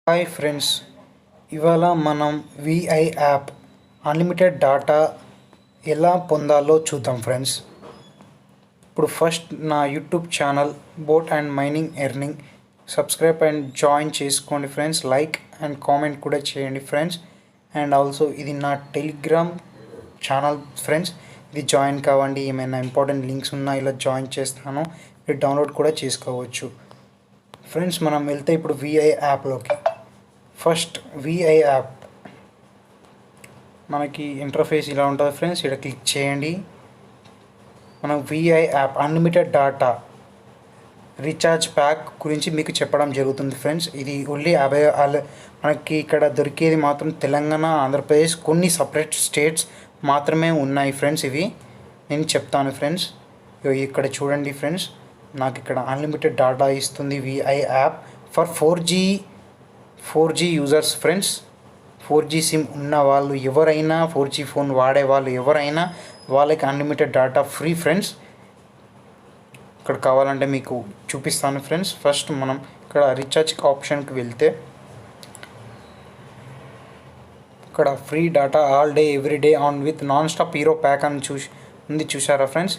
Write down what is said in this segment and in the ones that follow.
Hi friends, ఇవాళ మనం Vi app unlimited data ఎలా పొందాలో చూద్దాం ఫ్రెండ్స్. ఇప్పుడు ఫస్ట్ నా YouTube channel boat and mining earning subscribe and join చేసుకోండి ఫ్రెండ్స్. లైక్ అండ్ కామెంట్ కూడా చేయండి ఫ్రెండ్స్. అండ్ ఆల్సో ఇది నా టెలిగ్రామ్ ఛానల్ ఫ్రెండ్స్, ఇది జాయిన్ కావండి. ఏమైనా ఇంపార్టెంట్ లింక్స్ ఉన్నా ఇలా జాయిన్ చేస్తాను, ఇది డౌన్లోడ్ కూడా చేసుకోవచ్చు ఫ్రెండ్స్. మనం వెళ్తే ఇప్పుడు విఐ యాప్లోకి. ఫస్ట్ విఐ యాప్ మనకి ఇంటర్ఫేస్ ఇలా ఉంటుంది ఫ్రెండ్స్. ఇక్కడ క్లిక్ చేయండి. మనం Vi app unlimited data recharge pack గురించి మీకు చెప్పడం జరుగుతుంది ఫ్రెండ్స్. ఇది ఓన్లీ మనకి ఇక్కడ దొరికేది మాత్రం తెలంగాణ, ఆంధ్రప్రదేశ్, కొన్ని సపరేట్ స్టేట్స్ మాత్రమే ఉన్నాయి ఫ్రెండ్స్. ఇవి నేను చెప్తాను ఫ్రెండ్స్. ఇక్కడ చూడండి ఫ్రెండ్స్, నాకు ఇక్కడ అన్లిమిటెడ్ డాటా ఇస్తుంది Vi app for 4G users friends. 4G SIM ఉన్న వాళ్ళు ఎవరైనా, 4G ఫోన్ వాడే వాళ్ళు ఎవరైనా వాళ్ళకి అన్లిమిటెడ్ డాటా ఫ్రీ ఫ్రెండ్స్. ఇక్కడ కావాలంటే మీకు చూపిస్తాను ఫ్రెండ్స్. ఫస్ట్ మనం ఇక్కడ రీఛార్జ్ ఆప్షన్కి వెళ్తే ఇక్కడ free data all day every day on with non stop hero pack అని ఉంది, చూసారా ఫ్రెండ్స్.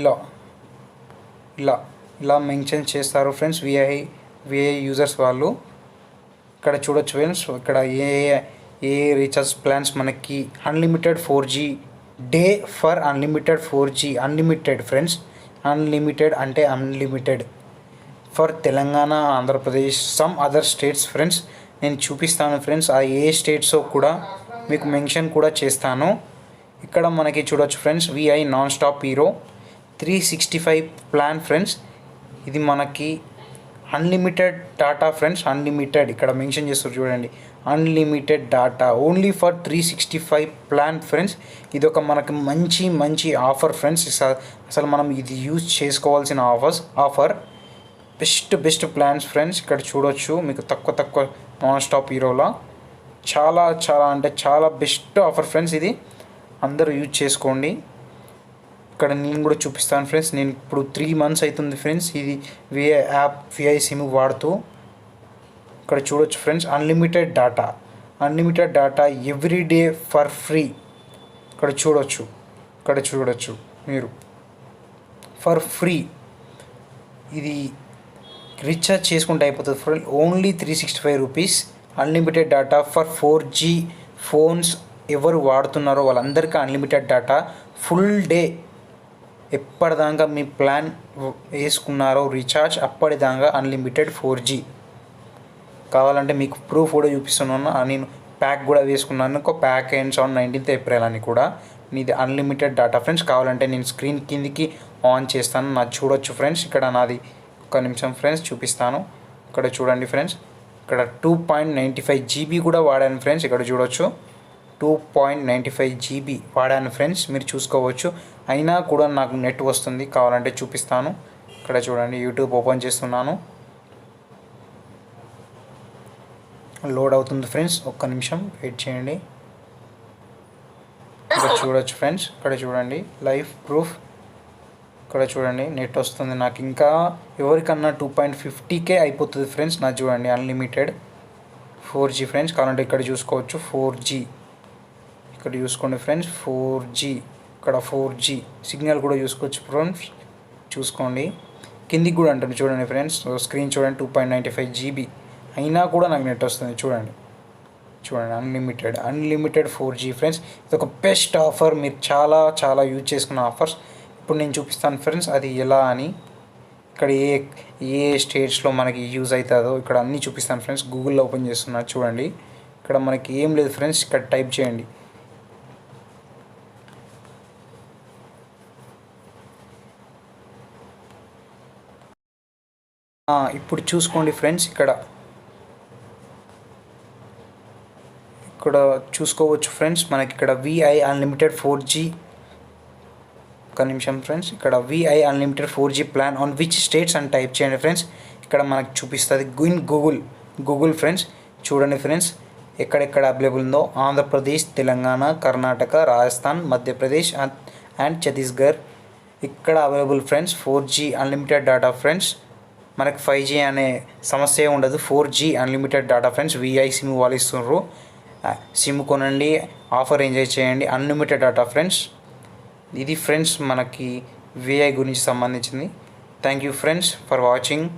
ఇలా ఇలా ఇలా మెన్షన్ చేస్తారు ఫ్రెండ్స్ విఐ యూజర్స్ వాళ్ళు. ఇక్కడ చూడొచ్చు ఫ్రెండ్స్, ఇక్కడ ఏ రీఛార్జ్ ప్లాన్స్ మనకి unlimited 4G day for unlimited 4G unlimited friends. Unlimited అంటే unlimited for Telangana, Andhra Pradesh, some other states friends. నేను చూపిస్తాను ఫ్రెండ్స్, ఆ ఏ స్టేట్సో కూడా మీకు మెన్షన్ కూడా చేస్తాను. ఇక్కడ మనకి చూడొచ్చు friends, Vi non stop hero 365 plan friends. ఇది మనకి అన్లిమిటెడ్ డాటా ఫ్రెండ్స్. అన్లిమిటెడ్ ఇక్కడ మెన్షన్ చేస్తారు చూడండి, unlimited data only for 365 plan friends. ఇది ఒక మనకి మంచి ఆఫర్ ఫ్రెండ్స్. అసలు మనం ఇది యూజ్ చేసుకోవాల్సిన ఆఫర్ బెస్ట్ ప్లాన్స్ ఫ్రెండ్స్. ఇక్కడ చూడొచ్చు మీకు తక్కువ నాన్ స్టాప్ హీరోలా చాలా అంటే చాలా బెస్ట్ ఆఫర్ ఫ్రెండ్స్. ఇది అందరూ యూజ్ చేసుకోండి. ఇక్కడ నేను కూడా చూపిస్తాను ఫ్రెండ్స్. నేను ఇప్పుడు 3 months అవుతుంది ఫ్రెండ్స్ ఇది విఐ యాప్, విఐ సిమ్ వాడుతూ. ఇక్కడ చూడొచ్చు friends, unlimited data every day for free. ఇక్కడ చూడొచ్చు మీరు ఫర్ ఫ్రీ. ఇది రీఛార్జ్ చేసుకుంటే అయిపోతుంది friend. Only 365 rupees unlimited data for 4G phones ఎవరు వాడుతున్నారో వాళ్ళందరికీ అన్లిమిటెడ్ డాటా ఫుల్ డే. ఎప్పటిదాకా మీ ప్లాన్ వేసుకున్నారో రీఛార్జ్ అప్పటిదాకా అన్లిమిటెడ్ 4G. కావాలంటే మీకు ప్రూఫ్ కూడా చూపిస్తున్నాను. నేను ప్యాక్ కూడా వేసుకున్నాను. ఒక pack ends on 19th April అని కూడా. ఇది అన్లిమిటెడ్ డాటా ఫ్రెండ్స్. కావాలంటే నేను స్క్రీన్ కిందికి ఆన్ చేస్తాను, నాది చూడొచ్చు ఫ్రెండ్స్. ఇక్కడ నాది ఒక నిమిషం ఫ్రెండ్స్ చూపిస్తాను. ఇక్కడ చూడండి ఫ్రెండ్స్, ఇక్కడ 2.95 GB కూడా వాడాను ఫ్రెండ్స్. ఇక్కడ చూడొచ్చు 2.95 GB వాడాను ఫ్రెండ్స్, మీరు చూసుకోవచ్చు. అయినా కూడా నాకు నెట్ వస్తుంది. కావాలంటే చూపిస్తాను. ఇక్కడ చూడండి, యూట్యూబ్ ఓపెన్ చేస్తున్నాను, లోడ్ అవుతుంది ఫ్రెండ్స్. ఒక్క నిమిషం వెయిట్ చేయండి. ఇక్కడ చూడొచ్చు ఫ్రెండ్స్, ఇక్కడ చూడండి లైవ్ ప్రూఫ్. ఇక్కడ చూడండి నెట్ వస్తుంది నాకు. ఇంకా ఎవరికన్నా 2.50K అయిపోతుంది ఫ్రెండ్స్. నాకు చూడండి అన్లిమిటెడ్ 4G ఫ్రెండ్స్. కావాలంటే ఇక్కడ చూసుకోవచ్చు 4G. ఇక్కడ చూసుకోండి ఫ్రెండ్స్ 4G. ఇక్కడ 4G సిగ్నల్ కూడా చూసుకోవచ్చు ఫ్రెండ్స్, చూసుకోండి. కిందికి కూడా అంటుంది చూడండి ఫ్రెండ్స్, స్క్రీన్ చూడండి 2.95 GB అయినా కూడా నాకు నెట్ వస్తుంది. చూడండి అన్లిమిటెడ్ 4G ఫ్రెండ్స్. ఇది ఒక బెస్ట్ ఆఫర్, మీరు చాలా యూజ్ చేసుకున్న ఆఫర్స్. ఇప్పుడు నేను చూపిస్తాను ఫ్రెండ్స్ అది ఎలా అని. ఇక్కడ ఏ స్టేట్స్లో మనకి యూజ్ అవుతుందో ఇక్కడ అన్నీ చూపిస్తాను ఫ్రెండ్స్. గూగుల్లో ఓపెన్ చేస్తున్నారు చూడండి. ఇక్కడ మనకి ఏం లేదు ఫ్రెండ్స్, ఇక్కడ టైప్ చేయండి. ఇప్పుడు చూసుకోండి ఫ్రెండ్స్, ఇక్కడ చూసుకోవచ్చు ఫ్రెండ్స్, మనకి ఇక్కడ విఐ అన్లిమిటెడ్ 4G. ఒక నిమిషం ఫ్రెండ్స్, ఇక్కడ Vi unlimited 4G plan on which states అని టైప్ చేయండి ఫ్రెండ్స్. ఇక్కడ మనకు చూపిస్తుంది ఇన్ గూగుల్ ఫ్రెండ్స్. చూడండి ఫ్రెండ్స్, ఎక్కడెక్కడ అవైలబుల్ ఉందో ఆంధ్రప్రదేశ్, తెలంగాణ, కర్ణాటక, రాజస్థాన్, మధ్యప్రదేశ్ అండ్ ఛత్తీస్గఢ్ ఇక్కడ available friends 4G unlimited data friends. మనకి 5G అనే సమస్య ఉండదు. 4G unlimited data friends. Vi SIM వాళ్ళు ఇస్తున్నారు. సిమ్ కొనండి, ఆఫర్ ఎంజాయ్ చేయండి, అన్లిమిటెడ్ డేటా ఫ్రెండ్స్. ఇది ఫ్రెండ్స్ మనకి విఐ గురించి సంబంధించింది. Thank you friends for watching.